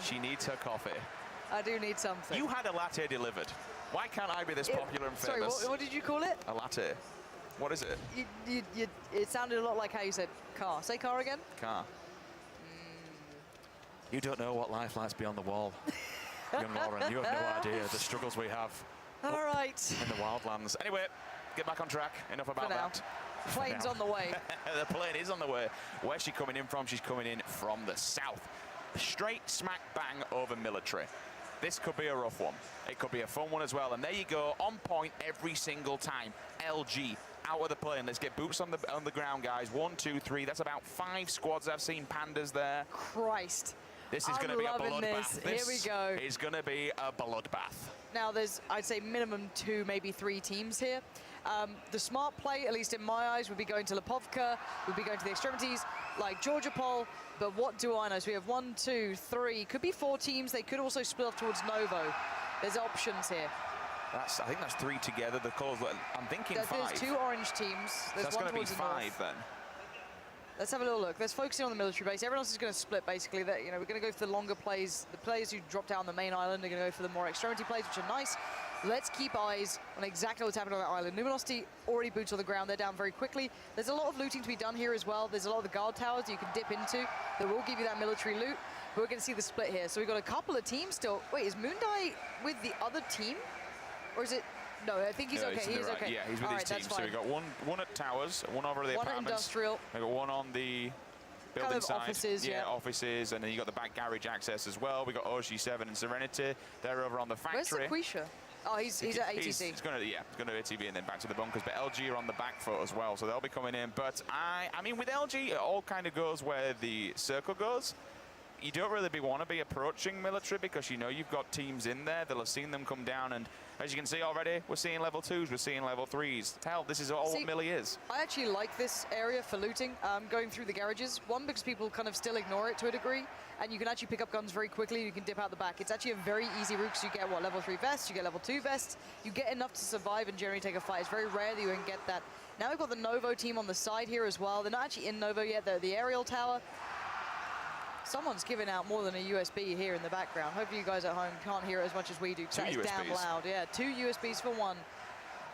She needs her coffee. I do need something. You had a latte delivered. Why can't I be this popular and famous? Sorry, what did you call it? A latte. What is it? It sounded a lot like how you said car. Say car again. Car. You don't know what life like's beyond the wall. Young Lauren, you have no idea the struggles we have. All right. In the wildlands. Anyway, get back on track. Enough about that. The plane's on the way. The plane is on the way. Where's she coming in from? She's coming in from the south. Straight smack bang over military. This could be a rough one. It could be a fun one as well. And there you go, on point every single time. LG out of the plane. Let's get boots on the ground, guys. 1, 2, 3. That's about 5 squads. I've seen pandas there. Christ. This is going to be a bloodbath. Here we go. This is going to be a bloodbath. Now, there's, I'd say, minimum 2, maybe 3 teams here. The smart play, at least in my eyes, would be going to Lipovka, would be going to the extremities, like Georgia Pol. But what do I know? So we have 1, 2, 3, could be 4 teams. They could also split off towards Novo. There's options here. I think that's 3 together. The calls. I'm thinking 5. There's 2 orange teams. There's that's going to be 5 then. Let's have a little look. Let's focus in on the military base. Everyone else is going to split, basically. That, you know, we're going to go for the longer plays. The players who drop down the main island are going to go for the more extremity plays, which are nice. Let's keep eyes on exactly what's happening on that island. Luminosity already boots on the ground. They're down very quickly. There's a lot of looting to be done here as well. There's a lot of the guard towers that you can dip into that will give you that military loot. But we're going to see the split here. So we've got a couple of teams still. Wait, is Moondai with the other team? Or is it... No, I think he's okay. He's okay. Yeah, he's with his team. So we've got one at towers, one over the apartments. One at industrial. We've got one on the building kind of side. Offices, yeah, offices, and then you got the back garage access as well. We got OG7 and Serenity. They're over on the factory. Where's Sequisha? Oh, he's at ATC. He's going to ATV and then back to the bunkers. But LG are on the back foot as well, so they'll be coming in. But I mean, with LG, it all kind of goes where the circle goes. You don't really want to be approaching military because you know you've got teams in there. They'll have seen them come down, and as you can see already, we're seeing level 2s, we're seeing level 3s. Hell, this is all what Millie is. I actually like this area for looting, going through the garages. One, because people kind of still ignore it to a degree, and you can actually pick up guns very quickly. You can dip out the back. It's actually a very easy route because you get, what, level 3 vests, you get level 2 vests. You get enough to survive and generally take a fight. It's very rare that you can get that. Now we've got the Novo team on the side here as well. They're not actually in Novo yet. They're the aerial tower. Someone's giving out more than a USB here in the background. Hopefully you guys at home can't hear it as much as we do, because that is damn loud. Yeah, 2 USBs for 1.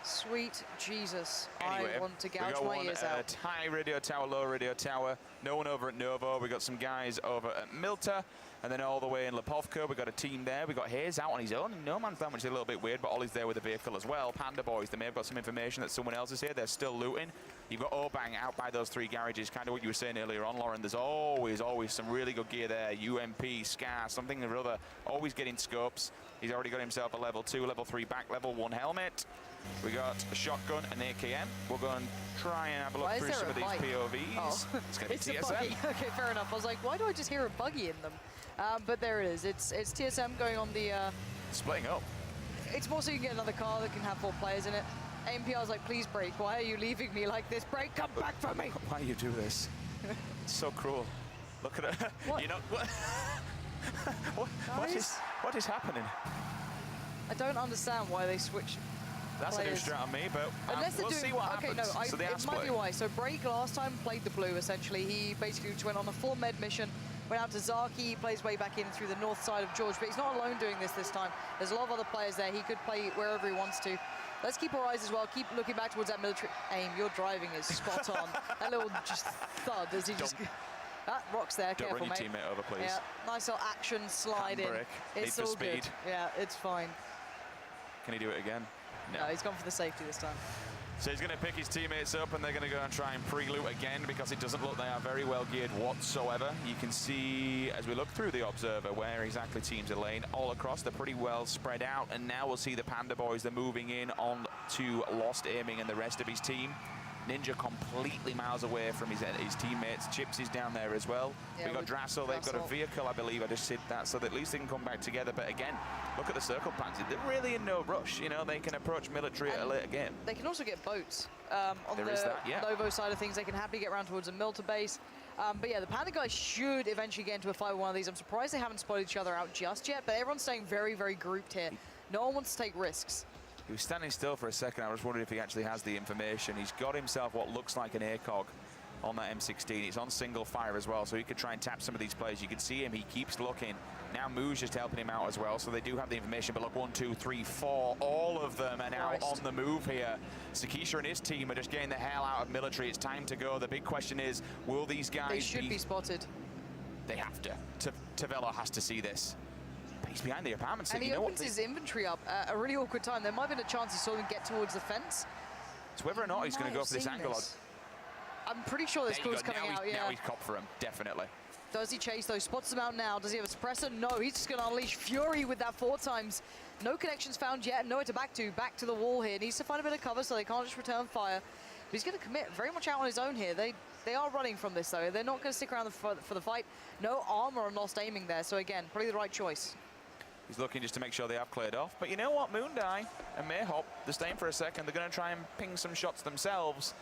Sweet Jesus. Anyway, I want to gouge my ears out. High radio tower, low radio tower. No one over at Novo. We got some guys over at Milta. And then all the way in Lipovka, we got a team there. We got Hayes out on his own. No Man's Land, which is a little bit weird, but Ollie's there with a vehicle as well. Panda Boys, they may have got some information that someone else is here. They're still looting. You've got Obang out by those 3 garages, kind of what you were saying earlier on, Lauren. There's always some really good gear there. UMP, SCAR, something or other. Always getting scopes. He's already got himself a level 2, level 3 back, level 1 helmet. We got a shotgun, an AKM. We'll go and try and have a look through some of these POVs. Oh. It's going to be TSM. Okay, fair enough. I was like, why do I just hear a buggy in them? But there it is. It's TSM going on the... Splitting up. It's more so you can get another car that can have 4 players in it. AMPR's like, please brake. Why are you leaving me like this? Brake, come back for me! Why do you do this? It's so cruel. Look at it. What? You know, what is happening? I don't understand why they switch. That's a new strat on me, but we'll see what happens. So it might be why. So Break last time played the blue, essentially. He basically just went on a full med mission, went out to Zaki, he plays way back in through the north side of George, but he's not alone doing this time. There's a lot of other players there. He could play wherever he wants to. Let's keep our eyes as well. Keep looking back towards that military aim. Your driving is spot on. That little just thud as he just... That rock's there, careful, mate. Don't run your teammate over, please. Yeah, nice little action slide in. It's all good. Yeah, it's fine. Can he do it again? No, he's gone for the safety this time. So he's going to pick his teammates up and they're going to go and try and pre-loot again because it doesn't look they are very well geared whatsoever. You can see as we look through the observer where exactly teams are laying all across. They're pretty well spread out, and now we'll see the Panda Boys. They're moving in on to Lost Aiming and the rest of his team. Ninja completely miles away from his teammates. Chips is down there as well. Yeah, we got Drassel. They've got a vehicle, I believe. I just said that, so that at least they can come back together. But again, look at the circle plans. They're really in no rush. You know, they can approach military at a later game. They can also get boats. On there the is that, yeah. Novo side of things, they can happily get around towards a Milta base. But yeah, the Panda guys should eventually get into a fight with one of these. I'm surprised they haven't spotted each other out just yet, but everyone's staying very, very grouped here. No one wants to take risks. He was standing still for a second. I was wondering if he actually has the information. He's got himself what looks like an ACOG on that M16. It's on single fire as well, so he could try and tap some of these players. You can see him. He keeps looking. Now Moo's just helping him out as well, so they do have the information. But look, 1, 2, 3, 4, all of them are now on the move here. Sakisha and his team are just getting the hell out of military. It's time to go. The big question is, will these guys They should be spotted. They have to. Tavello has to see this. But he's behind the apartment. So and he opens his inventory up at a really awkward time. There might have been a chance he saw him get towards the fence. It's whether or not he's going to go for this angle. I'm pretty sure this clue's coming out, Now he's cop for him, definitely. Does he chase those? Spots him out now. Does he have a suppressor? No, he's just going to unleash fury with that 4 times. No connections found yet. Nowhere to back to. Back to the wall here. Needs to find a bit of cover so they can't just return fire. But he's going to commit very much out on his own here. They are running from this, though. They're not going to stick around for the fight. No armor and lost aiming there. So, again, probably the right choice. He's looking just to make sure they have cleared off. But you know what? Moondye and Mayhop, they're staying for a second. They're going to try and ping some shots themselves.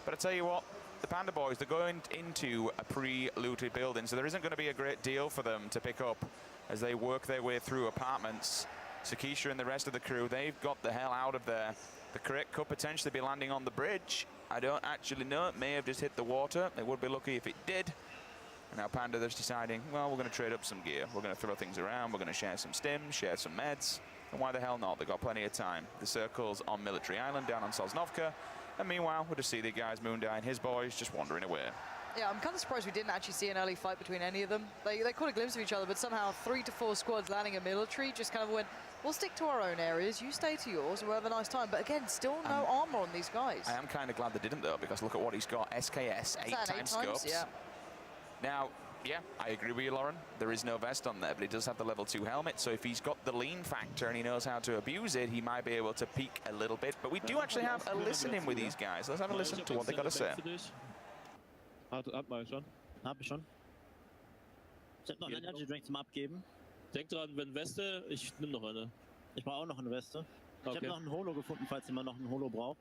But I tell you what, the Panda Boys, they're going into a pre-looted building, so there isn't going to be a great deal for them to pick up as they work their way through apartments. Sakisha and the rest of the crew, they've got the hell out of there. The Crick could potentially be landing on the bridge. I don't actually know. It may have just hit the water. They would be lucky if it did. And now Panda, they're deciding, well, we're going to trade up some gear. We're going to throw things around. We're going to share some stims, share some meds. And why the hell not? They've got plenty of time. The circle's on Military Island, down on Sosnovka. And meanwhile, we'll just see the guys, Moondye and his boys, just wandering away. Yeah, I'm kind of surprised we didn't actually see an early fight between any of them. They caught a glimpse of each other, but somehow 3 to 4 squads landing a military just kind of went, we'll stick to our own areas, you stay to yours, and we'll have a nice time. But again, still no armor on these guys. I am kind of glad they didn't, though, because look at what he's got. SKS, 8 scopes. Yeah. Now, yeah, I agree with you, Lauren. There is no vest on there, but he does have the level 2 helmet, so if he's got the lean factor and he knows how to abuse it, he might be able to peak a little bit. But we do actually have a listening with these guys. Let's have a listen to what they got to say. Hab ich schon. Ich hab noch einen Energy Drink zum Abgeben. Denk dran, wenn Weste, ich nimm noch eine. Ich brauche auch noch eine Weste. Ich habe noch ein Holo gefunden, falls jemand noch ein Holo braucht.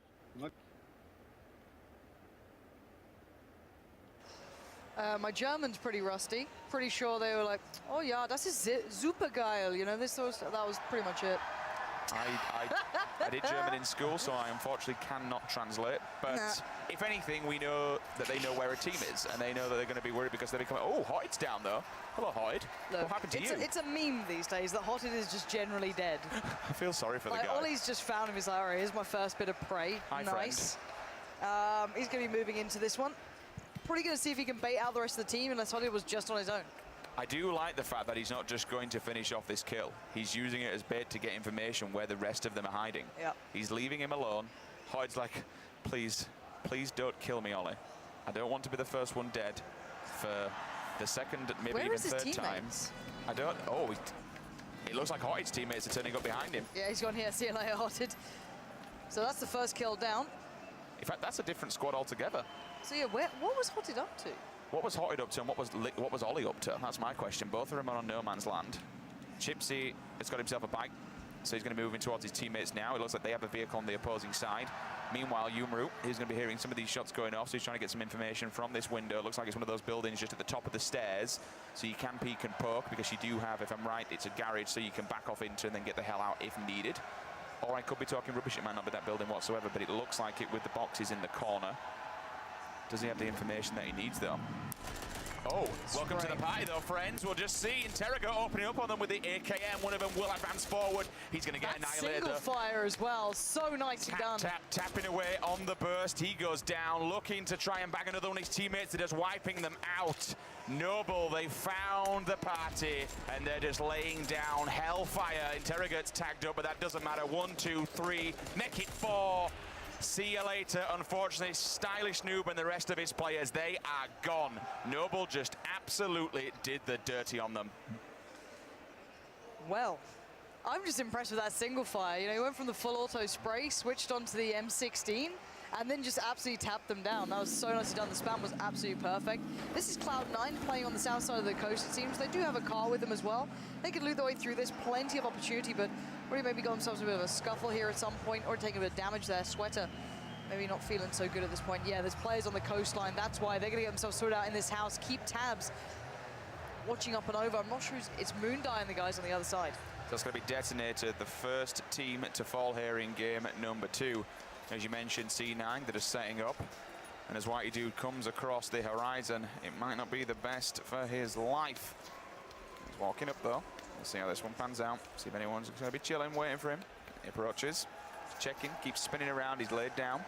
My German's pretty rusty. Pretty sure they were like, oh yeah, das ist super geil. You know, that was pretty much it. I did German in school, so I unfortunately cannot translate. But if anything, we know that they know where a team is, and they know that they're going to be worried because they're becoming. Oh, Hoyt's down though. Hello, Hoyt. What happened to you? It's a meme these days that Hoyt is just generally dead. I feel sorry for the guy. All he's just found him is, all right, here's my first bit of prey. Hi, nice. He's going to be moving into this one. Probably going to see if he can bait out the rest of the team, unless Hoyt was just on his own. I do like the fact that he's not just going to finish off this kill. He's using it as bait to get information where the rest of them are hiding. Yeah. He's leaving him alone. Hoyd's like, please don't kill me, Ollie. I don't want to be the first one dead for the second, maybe even third time. I don't. Oh, it looks like Hoyd's teammates are turning up behind him. Yeah, he's gone here. See you later, Hoyt. So that's the first kill down. In fact, that's a different squad altogether. So yeah, what was Hoyt up to? What was Hoyt up to and what was Ollie up to? That's my question. Both of them are on no man's land. Chipsy has got himself a bike, so he's going to be moving towards his teammates now. It looks like they have a vehicle on the opposing side. Meanwhile, Yumru, he's going to be hearing some of these shots going off, so he's trying to get some information from this window. It looks like it's one of those buildings just at the top of the stairs, so you can peek and poke, because you do have, if I'm right, it's a garage, so you can back off into and then get the hell out if needed. Or I could be talking rubbish, it might not be that building whatsoever, but it looks like it with the boxes in the corner. Does he have the information that he needs, though? Oh, welcome to the party, though, friends. We'll just see Interroga opening up on them with the AKM. One of them will advance forward. He's going to get annihilated. Single fire as well. So nicely done. Tapping away on the burst. He goes down, looking to try and bag another one of his teammates. They're just wiping them out. Noble, they found the party, and they're just laying down hellfire. Interrogate's tagged up, but that doesn't matter. 1, 2, 3. Make it 4. See you later. Unfortunately, Stylish Noob and the rest of his players, they are gone. Noble just absolutely did the dirty on them. Well, I'm just impressed with that single fire. You know, he went from the full auto spray, switched onto the M16, and then just absolutely tapped them down. That was so nicely done. The spam was absolutely perfect. This is Cloud9 playing on the south side of the coast, it seems. They do have a car with them as well. They could loot their way through. There's plenty of opportunity, but really maybe got themselves a bit of a scuffle here at some point, or taking a bit of damage there. Sweater maybe not feeling so good at this point. Yeah, there's players on the coastline. That's why they're going to get themselves sorted out in this house. Keep tabs. Watching up and over. I'm not sure it's Moondye and the guys on the other side. So it's going to be Detonator, the first team to fall here in game number 2. As you mentioned, C9, they're just setting up. And as Whitey Dude comes across the horizon, it might not be the best for his life. He's walking up, though. We'll see how this one pans out. See if anyone's going to be chilling, waiting for him. He approaches, checking, keeps spinning around. He's laid down.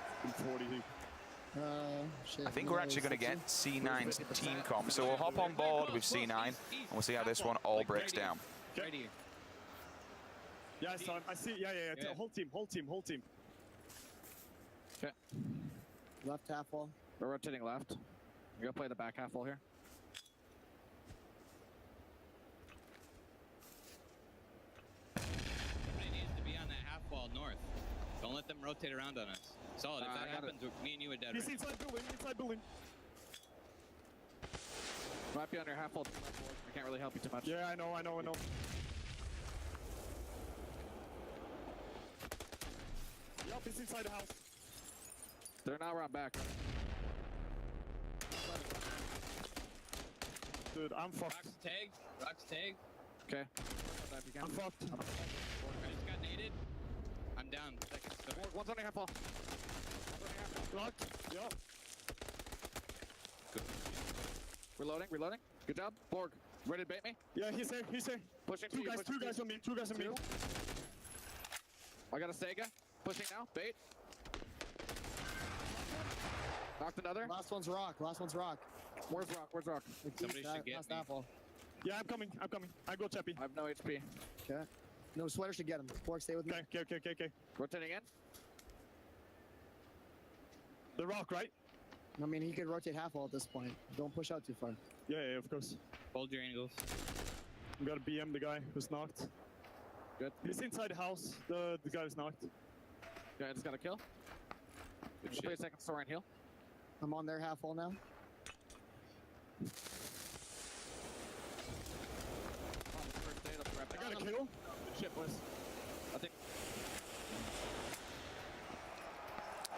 Shit, I think we're actually going to get C9's team comp. So we'll hop on board with C9 and we'll see how this one all breaks down. Right here. Yeah, so I see. Yeah. Yeah. Whole team. Okay. Left half wall. We're rotating left. We're gonna play the back half wall here. Everybody needs to be on that half wall north. Don't let them rotate around on us. Solid. If I that got happens, me and you are dead. He's Right? inside building. Might be on your half wall. I can't really help you too much. Yeah, I know. Yup, he's inside the house. They're now around back. Dude, I'm fucked. Rock's tagged. Okay. If you can. I'm fucked. I just got naded. I'm down. One's on your half wall. Locked. Yup. Reloading. Good job. Borg, ready to bait me? Yeah, he's here. Pushing Two guys on me. I got a Sega. Pushing now. Bait. Knocked another. Last one's rock. Where's Rock? Somebody should get last me. half wall. Yeah, I'm coming. I go Chappie. I have no HP. Okay. No, Sweater should get him. Pork, stay with me. Okay. Rotating in. The rock, right? I mean, he could rotate half wall at this point. Don't push out too far. Yeah, of course. Hold your angles. I'm gonna BM the guy who's knocked. Good. He's inside the house. The guy who's knocked. Yeah, I just got a kill. Good Play a shit. second story and heal. I'm on their half wall now. I got a kill. Good shit, boys. I think.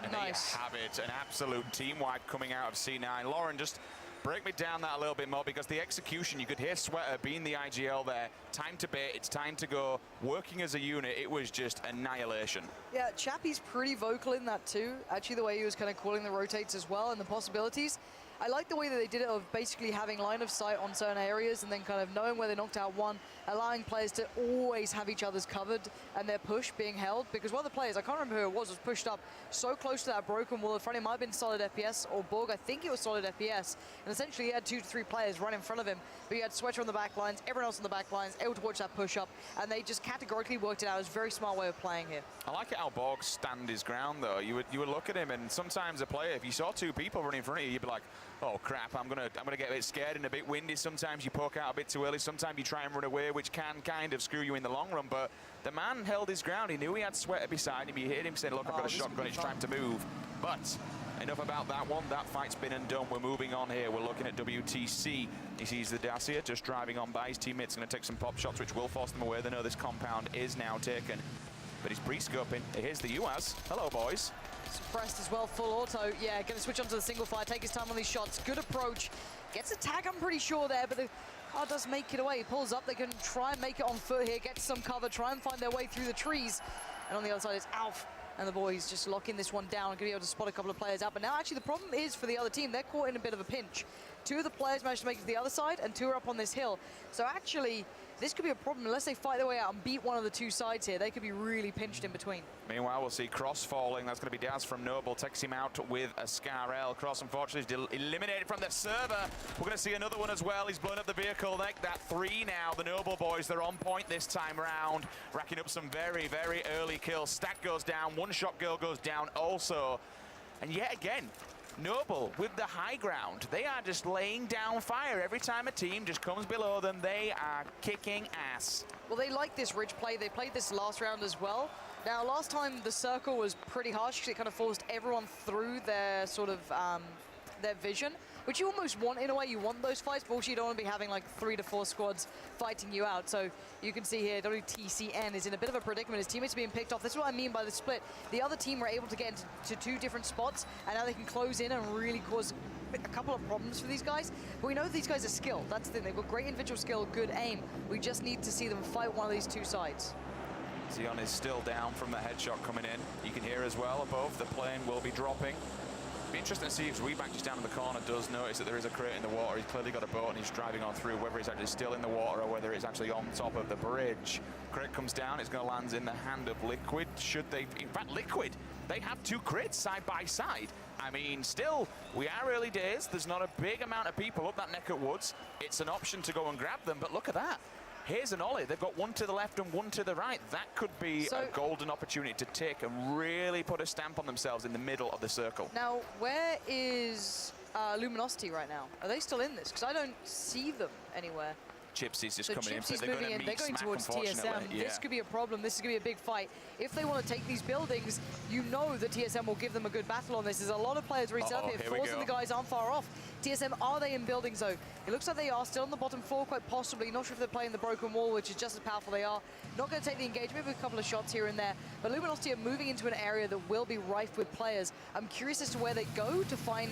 And Nice. there you have it, an absolute team wipe coming out of C9. Lauren, just break me down that a little bit more, because the execution, you could hear Sweater being the IGL there. Time to bait, it's time to go. Working as a unit, it was just annihilation. Yeah, Chappie's pretty vocal in that too. Actually, the way he was kind of calling the rotates as well and the possibilities. I like the way that they did it of basically having line of sight on certain areas and then kind of knowing where they knocked out one, allowing players to always have each other's covered and their push being held. Because one of the players, I can't remember who it was pushed up so close to that broken wall in front of him. Might have been Solid FPS or Borg. I think it was Solid FPS. And essentially he had 2 to 3 players right in front of him. But you had Sweater on the back lines, everyone else on the back lines, able to watch that push up. And they just categorically worked it out. It was a very smart way of playing here. I like it how Borg stand his ground though. You would look at him, and sometimes a player, if you saw 2 people running in front of you, you'd be like, oh crap, I'm gonna get a bit scared and a bit windy. Sometimes you poke out a bit too early, sometimes you try and run away, which can kind of screw you in the long run. But the man held his ground. He knew he had Sweater beside him. He hit him, said, look, I've got a shotgun, it's time to move. But enough about that one. That fight's been undone. We're moving on here. We're looking at WTC. He sees the Dacia just driving on by. His teammates going to take some pop shots, which will force them away. They know this compound is now taken. But he's pre-scoping. Here's the UAS. Hello, boys. Suppressed as well, full auto. Yeah, going to switch onto the single fire, take his time on these shots. Good approach. Gets a tag, I'm pretty sure there, but the car does make it away. He pulls up. They can try and make it on foot here, get some cover, try and find their way through the trees. And on the other side is Alf and the boys just locking this one down. Going to be able to spot a couple of players out. But now actually the problem is for the other team, they're caught in a bit of a pinch. 2 of the players managed to make it to the other side and 2 are up on this hill. So actually, this could be a problem unless they fight their way out and beat one of the 2 sides here. They could be really pinched in between. Meanwhile, we'll see Cross falling. That's going to be Daz from Noble. Takes him out with a Scar-L. Cross, unfortunately, is eliminated from the server. We're going to see another one as well. He's blown up the vehicle. That 3 now. The Noble boys, they're on point this time round. Racking up some very, very early kills. Stack goes down. One shot girl goes down also. And yet again, Noble with the high ground. They are just laying down fire. Every time a team just comes below them, they are kicking ass. Well, they like this ridge play. They played this last round as well. Now, last time the circle was pretty harsh because it kind of forced everyone through their sort of their vision, which you almost want in a way. You want those fights, but also you don't want to be having like 3 to 4 squads fighting you out. So you can see here, WTCN is in a bit of a predicament. His teammates are being picked off. That's what I mean by the split. The other team were able to get into 2 different spots, and now they can close in and really cause a couple of problems for these guys. But we know these guys are skilled. That's the thing. They've got great individual skill, good aim. We just need to see them fight one of these 2 sides. Zion is still down from the headshot coming in. You can hear as well above, the plane will be dropping. Be interesting to see if Weeback just down in the corner does notice that there is a crate in the water. He's clearly got a boat and he's driving on through, whether it's actually still in the water or whether it's actually on top of the bridge. Crate comes down, it's going to land in the hand of Liquid. Should they, in fact, Liquid, they have two crates side by side. I mean, still, we are early days. There's not a big amount of people up that neck of woods. It's an option to go and grab them, but look at that. Here's an ollie. They've got one to the left and one to the right. That could be a golden opportunity to take and really put a stamp on themselves in the middle of the circle. Now, where is Luminosity right now? Are they still in this? Because I don't see them anywhere. Gypsy's just So coming in. Gypsy's They're moving in. They're going towards TSM. Yeah. This could be a problem. This is going to be a big fight. If they want to take these buildings, you know that TSM will give them a good battle on this. There's a lot of players reached up here. Force and the guys aren't far off. TSM, are they in building zone? It looks like they are still on the bottom floor, quite possibly. Not sure if they're playing the broken wall, which is just as powerful they are. Not going to take the engagement with a couple of shots here and there. But Luminosity are moving into an area that will be rife with players. I'm curious as to where they go to find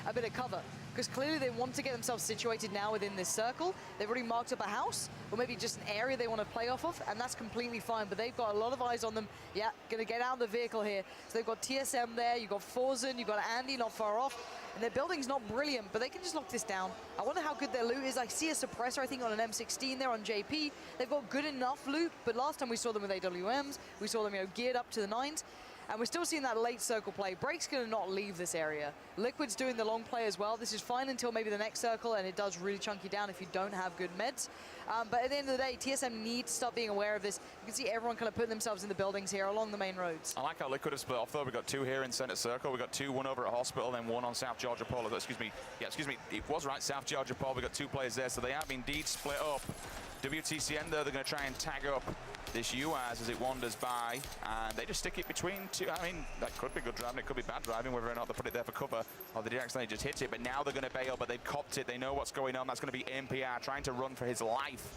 a bit of cover. Because clearly they want to get themselves situated now within this circle. They've already marked up a house, or maybe just an area they want to play off of, and that's completely fine. But they've got a lot of eyes on them. Yeah, going to get out of the vehicle here. So they've got TSM there, you've got Forzen, you've got Andy not far off. And their building's not brilliant, but they can just lock this down. I wonder how good their loot is. I see a suppressor, I think, on an M16 there on JP. They've got good enough loot, but last time we saw them with AWMs, we saw them, you know, geared up to the 9s. And we're still seeing that late circle play. Break's going to not leave this area. Liquid's doing the long play as well. This is fine until maybe the next circle, and it does really chunk you down if you don't have good meds. But at the end of the day, TSM needs to start being aware of this. You can see everyone kind of putting themselves in the buildings here along the main roads. I like how Liquid have split off, though. We've got two here in center circle. We've got two, one over at Hospital, then one on South Georgia Pole. Excuse me. Yeah, excuse me. It was right, South Georgia Pole. We've got two players there, so they have indeed split up. WTCN, though, they're going to try and tag up this UAZ as it wanders by, and they just stick it between two. I mean, that could be good driving, it could be bad driving, whether or not they put it there for cover, or they did accidentally just hit it, but now they're going to bail, but they've copped it, they know what's going on. That's going to be MPR trying to run for his life.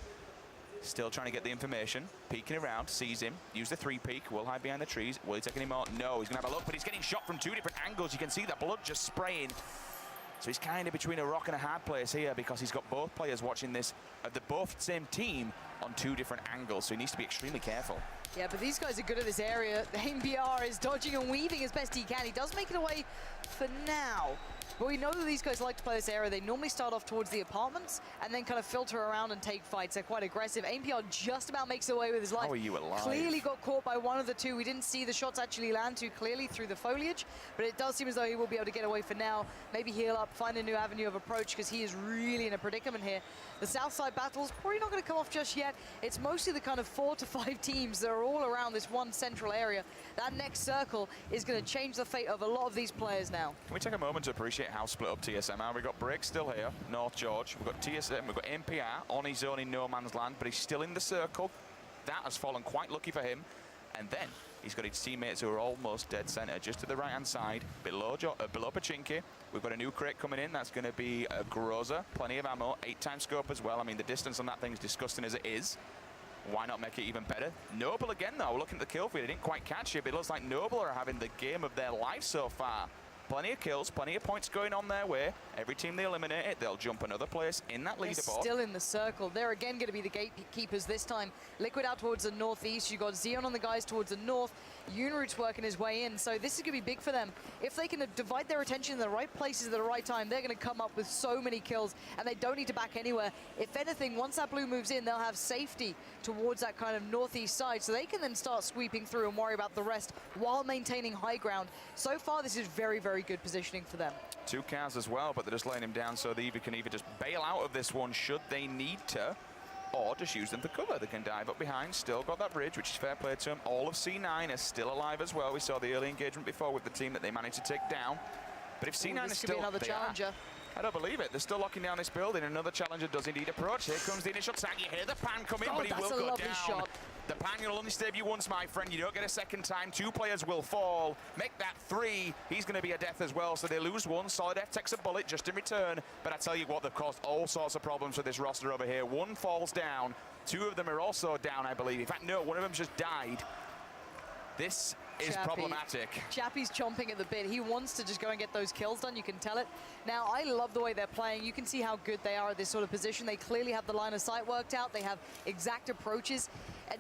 Still trying to get the information, peeking around, sees him, use the 3-peek, will hide behind the trees. Will he take any more? No, he's going to have a look, but he's getting shot from two different angles. You can see the blood just spraying. So he's kind of between a rock and a hard place here because he's got both players watching this, the both same team on two different angles, so he needs to be extremely careful. Yeah, but these guys are good at this area. The MPR is dodging and weaving as best he can. He does make it away for now. But we know that these guys like to play this area. They normally start off towards the apartments and then kind of filter around and take fights. They're quite aggressive. AMPR just about makes away with his life. How are you alive? Clearly got caught by one of the two. We didn't see the shots actually land too clearly through the foliage, but it does seem as though he will be able to get away for now. Maybe heal up, find a new avenue of approach, because he is really in a predicament here. The south side battle's probably not going to come off just yet. It's mostly the kind of 4 to 5 teams that are all around this one central area. That next circle is going to change the fate of a lot of these players now. Can we take a moment to appreciate how split up TSM are? We've got Break still here, North George. We've got TSM, we've got MPR on his own in no man's land, but he's still in the circle. That has fallen quite lucky for him. And then he's got his teammates who are almost dead center, just to the right-hand side, below Pachinki. We've got a new crate coming in. That's going to be a Groza, plenty of ammo, 8x scope as well. I mean, the distance on that thing is disgusting as it is. Why not make it even better? Noble again, though. We're looking at the kill feed. They didn't quite catch it, but it looks like Noble are having the game of their life so far. Plenty of kills, plenty of points going on their way. Every team they eliminate it, they'll jump another place in that leaderboard. They're still in the circle. They're again going to be the gatekeepers this time. Liquid out towards the northeast. You've got Xeon on the guys towards the north. Unroot's working his way in, so this is going to be big for them. If they can divide their attention in the right places at the right time, they're going to come up with so many kills, and they don't need to back anywhere. If anything, once that blue moves in, they'll have safety towards that kind of northeast side, so they can then start sweeping through and worry about the rest while maintaining high ground. So far, this is very, very good positioning for them. 2 cars as well, but they're just laying him down so they can either just bail out of this one should they need to, or just use them for cover. They can dive up behind, still got that bridge, which is fair play to them. All of C9 is still alive as well. We saw the early engagement before with the team that they managed to take down. But if C9 is still, another challenger. I don't believe it. They're still locking down this building. Another challenger does indeed approach. Here comes the initial tag. You hear the pan come in, but he will go down. Shot. The pan will only save you once, my friend. You don't get a second time. 2 players will fall. Make that 3. He's going to be a death as well, so they lose 1. Solid F takes a bullet just in return. But I tell you what, they've caused all sorts of problems for this roster over here. 1 falls down. 2 of them are also down, I believe. In fact, no, one of them just died. This is Chappie. problematic. Chappie's chomping at the bit. He wants to just go and get those kills done. You can tell it. Now, I love the way they're playing. You can see how good they are at this sort of position. They clearly have the line of sight worked out. They have exact approaches,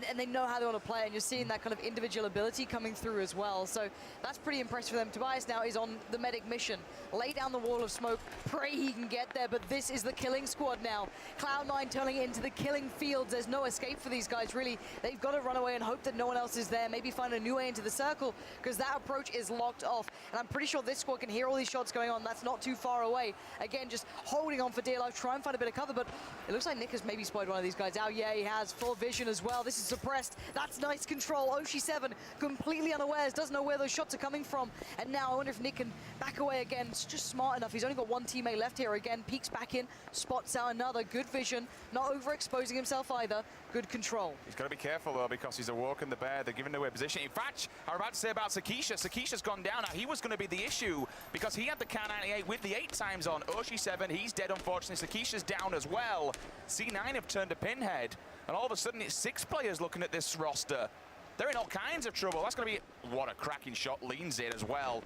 and they know how they want to play. And you're seeing that kind of individual ability coming through as well. So that's pretty impressive for them. Tobias now is on the medic mission. Lay down the wall of smoke. Pray he can get there, but this is the killing squad now. Cloud9 turning it into the killing fields. There's no escape for these guys, really. They've got to run away and hope that no one else is there. Maybe find a new way into the circle, because that approach is locked off. And I'm pretty sure this squad can hear all these shots going on. That's not too far away. Again, just holding on for dear life, try and find a bit of cover, but it looks like Nick has maybe spotted one of these guys out. Yeah, he has. Full vision as well. This is suppressed. That's nice control. Oshi7 completely unawares, doesn't know where those shots are coming from. And now I wonder if Nick can back away again. It's just smart enough. He's only got one teammate left here. Again, peeks back in, spots out another. Good vision. Not overexposing himself either. Good control. He's got to be careful, though, because he's a walk in the bear. They're giving away position. In fact, I'm about to say about Sakisha. Sakisha's gone down. Now, he was going to be the issue because he had the Kar 98 with the 8 times on. Oshi7, he's dead, unfortunately. Sakisha's down as well. C9 have turned a pinhead, and all of a sudden, it's 6 players looking at this roster. They're in all kinds of trouble. That's going to be... What a cracking shot. Leans it as well.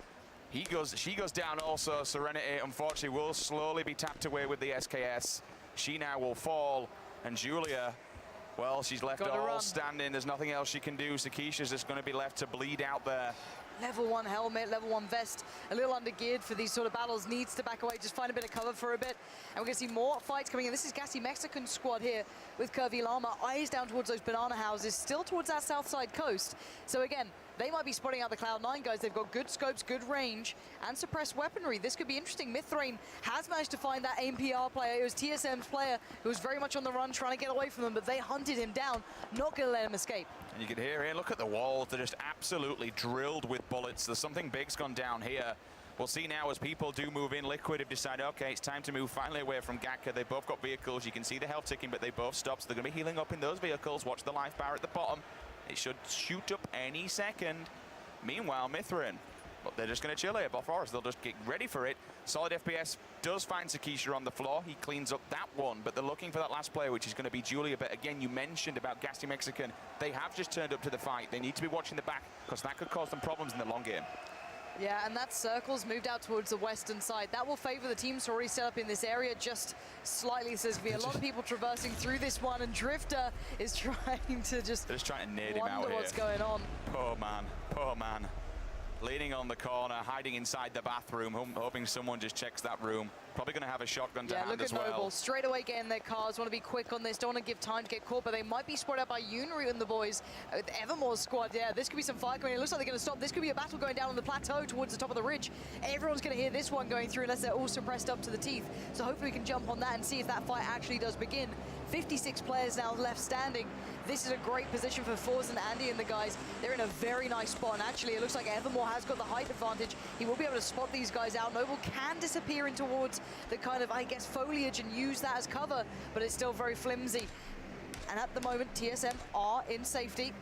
She goes down also. Serenity, unfortunately, will slowly be tapped away with the SKS. She now will fall, and Julia... Well, she's left all standing. There's nothing else she can do. Sakisha's just going to be left to bleed out there. Level 1 helmet, level 1 vest, a little undergeared for these sort of battles, needs to back away, just find a bit of cover for a bit. And we're going to see more fights coming in. This is Gassy Mexican squad here with Curvy Llama, eyes down towards those banana houses, still towards that south side coast. So again, they might be spotting out the Cloud9 guys. They've got good scopes, good range, and suppressed weaponry. This could be interesting. Mythrain has managed to find that AMPR player. It was TSM's player who was very much on the run, trying to get away from them, but they hunted him down, not going to let him escape. And you can hear here, look at the walls. They're just absolutely drilled with bullets. There's something big's gone down here. We'll see now as people do move in. Liquid have decided, okay, it's time to move finally away from Gaka. They've both got vehicles. You can see the health ticking, but they both stop. So they're going to be healing up in those vehicles. Watch the life bar at the bottom. It should shoot up any second. Meanwhile, Mythrain, but they're just going to chill here. Boforest, they'll just get ready for it. Solid FPS does find Sakisha on the floor. He cleans up that one, but they're looking for that last player, which is going to be Julia. But again, you mentioned about Gassy Mexican. They have just turned up to the fight. They need to be watching the back because that could cause them problems in the long game. Yeah, and that circle's moved out towards the western side. That will favor the teams already set up in this area just slightly. So there's going to be a lot of people traversing through this one, and Drifter is trying to just... They're just trying to nade him out wonder here. what's going on. Poor man, poor man. Leaning on the corner, hiding inside the bathroom, hoping someone just checks that room. Probably going to have a shotgun to hand as well. Look at Noble, straight away getting their cars, want to be quick on this, don't want to give time to get caught, but they might be spotted out by Unru and the boys with Evermore's squad. Yeah, this could be some fire coming in. It looks like they're going to stop. This could be a battle going down on the plateau towards the top of the ridge. Everyone's going to hear this one going through unless they're all suppressed up to the teeth. So hopefully we can jump on that and see if that fight actually does begin. 56 players now left standing. This is a great position for Forz and Andy and the guys. They're in a very nice spot, and actually it looks like Evermore has got the height advantage. He will be able to spot these guys out. Noble can disappear in towards the kind of, I guess, foliage and use that as cover, but it's still very flimsy. And at the moment, TSM are in safety.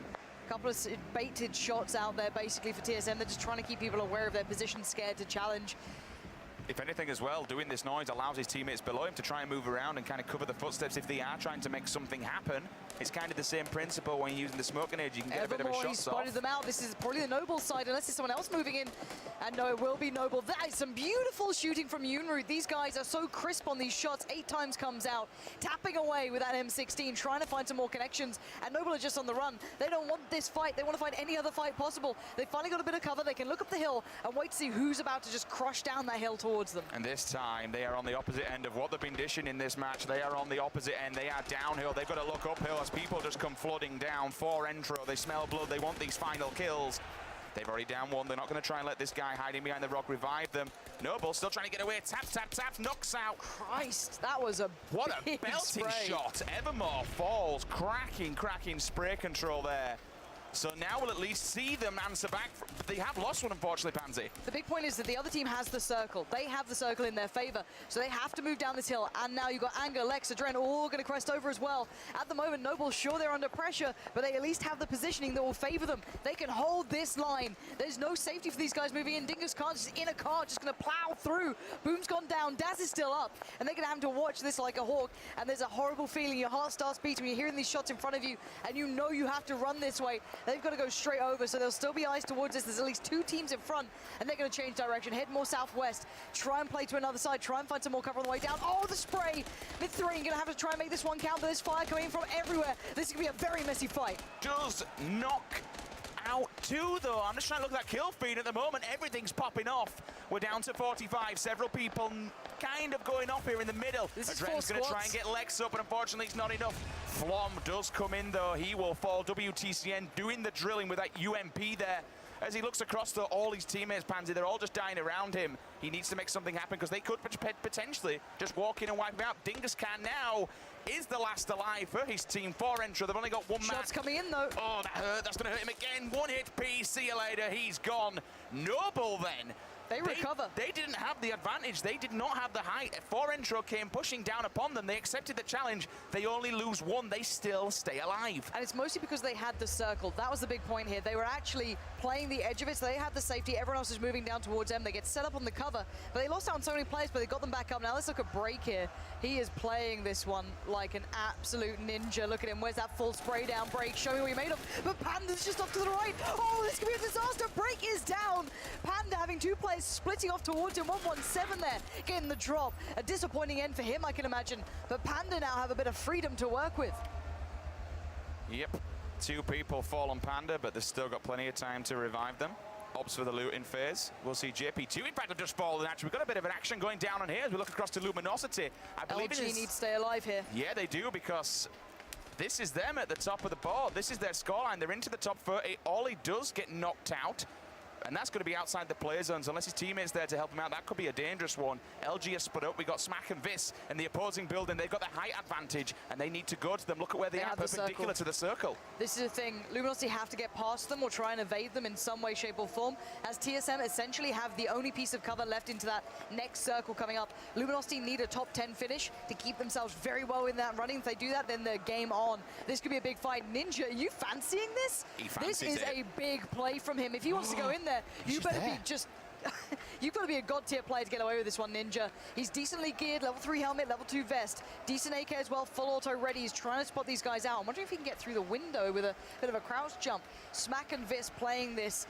A couple of baited shots out there basically for TSM. They're just trying to keep people aware of their position, scared to challenge. If anything as well, doing this noise allows his teammates below him to try and move around and kind of cover the footsteps if they are trying to make something happen. It's kind of the same principle when you're using the smoke grenade. You can get a bit of a shot he spotted off. them out. This is probably the Noble side, unless there's someone else moving in. And no, it will be Noble. That is some beautiful shooting from Unru. These guys are so crisp on these shots. 8 times comes out, tapping away with that M16, trying to find some more connections. And Noble are just on the run. They don't want this fight. They want to find any other fight possible. They finally got a bit of cover. They can look up the hill and wait to see who's about to just crush down that hill towards them. And this time, they are on the opposite end of what they've been dishing in this match. They are on the opposite end. They are downhill. They've got to look uphill as people just come flooding down. 4 intro. They smell blood. They want these final kills. They've already down one. They're not going to try and let this guy hiding behind the rock revive them. Noble still trying to get away. Tap, tap, tap. Knocks out. Christ, that was a What a big belting spray. shot. Evermore falls. Cracking spray control there. So now we'll at least see them answer back. They have lost one, unfortunately, Pansy. The big point is that the other team has the circle. They have the circle in their favor, so they have to move down this hill. And now you've got Anger, Lex, Adren all going to crest over as well. At the moment, Noble, sure, they're under pressure, but they at least have the positioning that will favor them. They can hold this line. There's no safety for these guys moving in. Dingus Khan's just in a car, just going to plow through. Boom's gone down. Daz is still up, and they're going to have to watch this like a hawk. And there's a horrible feeling. Your heart starts beating when you're hearing these shots in front of you, and you know you have to run this way. they've got to go straight over, so there'll still be eyes towards this. There's at least 2 teams in front, and they're going to change direction, head more southwest, try and play to another side, try and find some more cover on the way down. Oh, the spray! Mid-3 going to have to try and make this one count, but there's fire coming in from everywhere. This is going to be a very messy fight. Does knock out 2 though. I'm just trying to look at that kill feed at the moment. Everything's popping off. We're down to 45. Several people kind of going off here in the middle. This is Adren's 4 going to try squads. and get Lex up, but unfortunately it's not enough. Flom does come in though. He will fall. WTCN doing the drilling with that UMP there. As he looks across to all his teammates, Pansy, they're all just dying around him. He needs to make something happen because they could potentially just walk in and wipe him out. Dingus Khan now is the last alive for his team. 4 entry, they've only got 1 man. Shots coming in though. Oh, that hurt. That's going to hurt him again. 1 HP. See you later. He's gone. Noble then. They recover. They didn't have the advantage. They did not have the height. 4 intro came pushing down upon them. They accepted the challenge. They only lose 1. They still stay alive. And it's mostly because they had the circle. That was the big point here. They were actually playing the edge of it, so they had the safety. Everyone else is moving down towards them. They get set up on the cover, but they lost out on so many players, but they got them back up. Now let's look at Break here. He is playing this one like an absolute ninja. Look at him. Where's that full spray down? Break, show me what you're made of. But Panda's just off to the right. Oh, this could be a disaster. Break is down. Panda having 2 players splitting off towards him. 117 there, getting the drop. A disappointing end for him, I can imagine. But Panda now have a bit of freedom to work with. Yep. 2 people fall on Panda, but they've still got plenty of time to revive them. Ops for the looting phase. We'll see JP2 in fact have just fallen. Actually, we've got a bit of an action going down on here as we look across to Luminosity. I believe LG needs to stay alive here. Yeah, they do, because this is them at the top of the board. This is their scoreline. They're into the top 30. Ollie does get knocked out, and that's going to be outside the play zones unless his teammate's there to help him out. That could be a dangerous one. LG has split up. We got Smack and Vis in the opposing building. They've got the height advantage, and they need to go to them. Look at where they are, perpendicular to the circle. This is the thing. Luminosity have to get past them or try and evade them in some way, shape, or form, as TSM essentially have the only piece of cover left into that next circle coming up. Luminosity need a top 10 finish to keep themselves very well in that running. If they do that, then they're game on. This could be a big fight. Ninja, are you fancying this? This is a big play from him. If he wants to go in there, you better be just... You've got to be a god tier player to get away with this one, Ninja. He's decently geared, level 3 helmet, level 2 vest, decent AK as well, full auto ready. He's trying to spot these guys out. I'm wondering if he can get through the window with a bit of a crouch jump. Smack and Vis playing this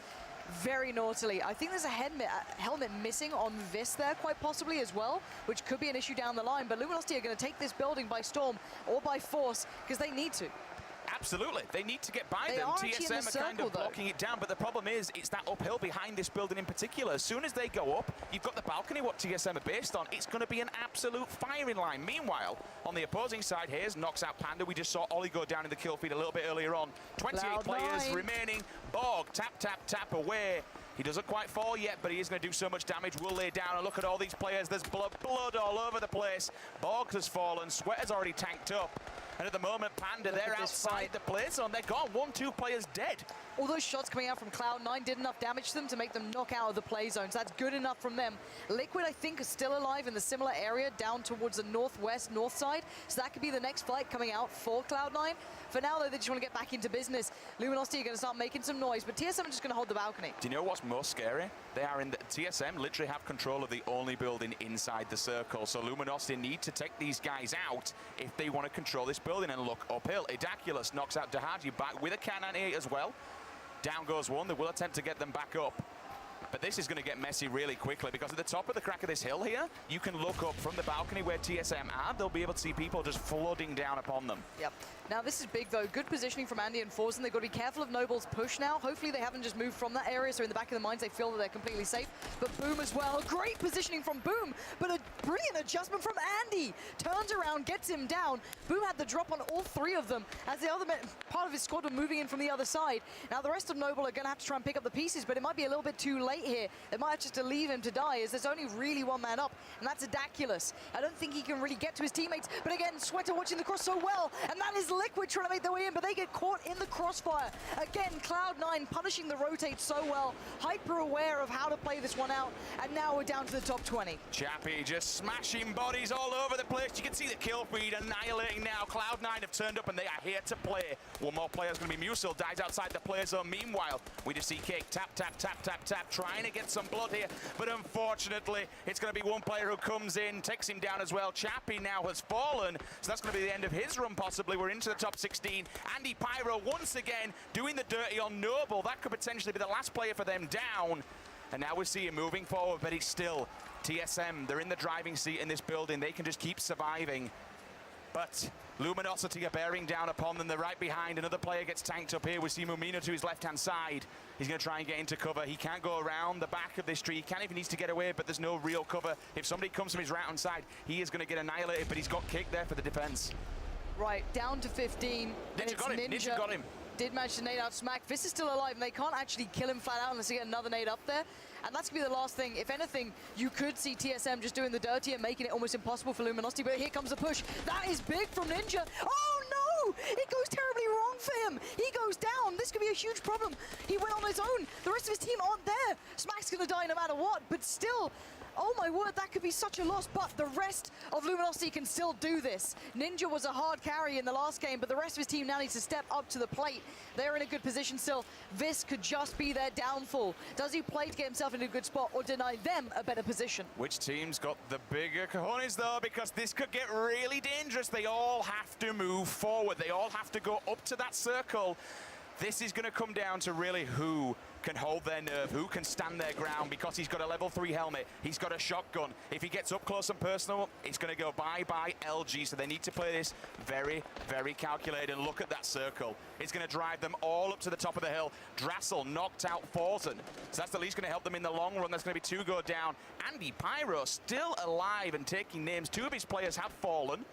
very naughtily. I think there's a helmet missing on Vis there, quite possibly as well, which could be an issue down the line. But Luminosity are going to take this building by storm or by force because they need to. Absolutely. They need to get by them. TSM are kind of blocking it down, but the problem is it's that uphill behind this building in particular. As soon as they go up, you've got the balcony, what TSM are based on. It's going to be an absolute firing line. Meanwhile, on the opposing side, Hayes knocks out Panda. We just saw Ollie go down in the kill feed a little bit earlier on. 28 players remaining. Borg, tap, tap, tap away. He doesn't quite fall yet, but he is going to do so much damage. We'll lay down and look at all these players. There's blood all over the place. Borg has fallen. Sweater's already tanked up. And at the moment, Panda, they're outside the play zone. They're gone. 1-2 players dead. All those shots coming out from Cloud9 did enough damage to them to make them knock out of the play zones. That's good enough from them. Liquid, I think, is still alive in the similar area down towards the northwest, north side. So that could be the next fight coming out for Cloud9. For now, though, they just want to get back into business. Luminosity are going to start making some noise, but TSM are just going to hold the balcony. Do you know what's most scary? They are in the TSM literally have control of the only building inside the circle. So Luminosity need to take these guys out if they want to control this building and look uphill. Idaculus knocks out Dahadi back with a K98 as well. Down goes one. They will attempt to get them back up. But this is going to get messy really quickly because at the top of the crack of this hill here, you can look up from the balcony where TSM are. They'll be able to see people just flooding down upon them. Yep. Now this is big though. Good positioning from Andy and Forzen. They've got to be careful of Noble's push now. Hopefully they haven't just moved from that area, so in the back of their minds they feel that they're completely safe. But Boom as well. Great positioning from Boom, but a brilliant adjustment from Andy. Turns around, gets him down. Boom had the drop on all 3 of them as the other part of his squad were moving in from the other side. Now the rest of Noble are going to have to try and pick up the pieces, but it might be a little bit too late here. They might have just to leave him to die as there's only really 1 man up, and that's Idaculus. I don't think he can really get to his teammates, but again, Sweater watching the cross so well, and that is Liquid trying to make their way in, but they get caught in the crossfire. Again, Cloud9 punishing the rotate so well, hyper aware of how to play this one out, and now we're down to the top 20. Chappie just smashing bodies all over the place. You can see the kill feed annihilating now. Cloud9 have turned up and they are here to play. One more player is going to be Musil, dies outside the play zone. Meanwhile, we just see Cake tap, tap, tap, tap, tap, trying trying to get some blood here, but unfortunately, it's going to be one player who comes in, takes him down as well. Chappie now has fallen, so that's going to be the end of his run, possibly. We're into the top 16. Andy Pyro once again doing the dirty on Noble. That could potentially be the last player for them down. And now we see him moving forward, but it's still TSM. They're in the driving seat in this building. They can just keep surviving. But Luminosity are bearing down upon them. They're right behind. Another player gets tanked up here. We see Mumino to his left-hand side. He's going to try and get into cover. He can't go around the back of this tree. He can if he needs to get away, but there's no real cover. If somebody comes from his right-hand side, he is going to get annihilated, but he's got kicked there for the defense. Right, down to 15. Ninja got him. Ninja got him. Did manage to nade out Smack. Vis is still alive, and they can't actually kill him flat out unless they get another nade up there. And that's going to be the last thing. If anything, you could see TSM just doing the dirty and making it almost impossible for Luminosity, but here comes a push. That is big from Ninja. Oh no! It goes terribly wrong for him. He goes down. This could be a huge problem. He went on his own. The rest of his team aren't there. Smack's going to die no matter what, but still, oh my word, that could be such a loss, but the rest of Luminosity can still do this. Ninja was a hard carry in the last game, but the rest of his team now needs to step up to the plate. They're in a good position still. This could just be their downfall. Does he play to get himself in a good spot or deny them a better position? Which team's got the bigger cojones though, because this could get really dangerous. They all have to move forward. They all have to go up to that circle. This is going to come down to really who can hold their nerve, who can stand their ground, because he's got a level 3 helmet, he's got a shotgun. If he gets up close and personal, it's going to go bye-bye LG, so they need to play this very, very calculated. And look at that circle. It's going to drive them all up to the top of the hill. Drassel knocked out Forzen, so that's at least going to help them in the long run. There's going to be 2 go down. Andy Pyro still alive and taking names. 2 of his players have fallen.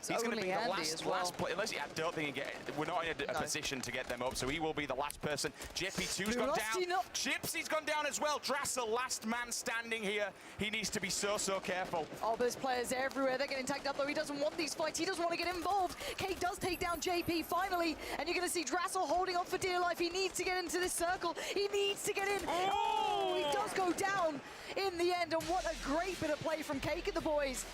He's going to be the last player. Unless I don't think we're not in a position to get them up, so he will be the last person. JP2's gone down. Gypsy's gone down as well. Drassel, last man standing here. He needs to be so careful. Oh, but there's players everywhere. They're getting tagged up, though. He doesn't want these fights. He doesn't want to get involved. Kate does take down JP finally, and you're going to see Drassel holding on for dear life. He needs to get into this circle. He needs to get in. Oh, he does go down in the end, and what a great bit of play from Cake and the boys.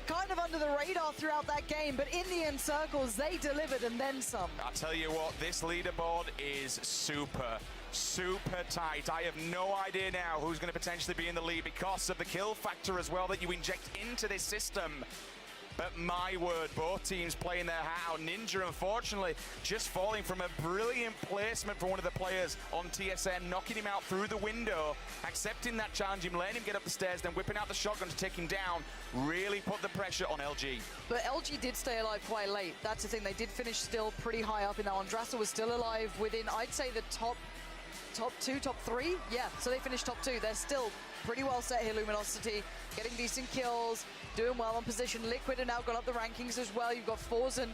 Kind of under the radar throughout that game, but in the end circles, they delivered and then some. I'll tell you what, this leaderboard is super tight. I have no idea now who's going to potentially be in the lead because of the kill factor as well that you inject into this system. But my word, both teams playing their hat out. Ninja, unfortunately, just falling from a brilliant placement for one of the players on TSM, knocking him out through the window, accepting that challenge, him letting him get up the stairs, then whipping out the shotgun to take him down, really put the pressure on LG. But LG did stay alive quite late. That's the thing. They did finish still pretty high up in that one. Drassel was still alive within, I'd say, the top 2, top 3. Yeah, so they finished top 2. They're still pretty well set here, Luminosity, getting decent kills, doing well on position. Liquid have now got up the rankings as well. You've got Forzen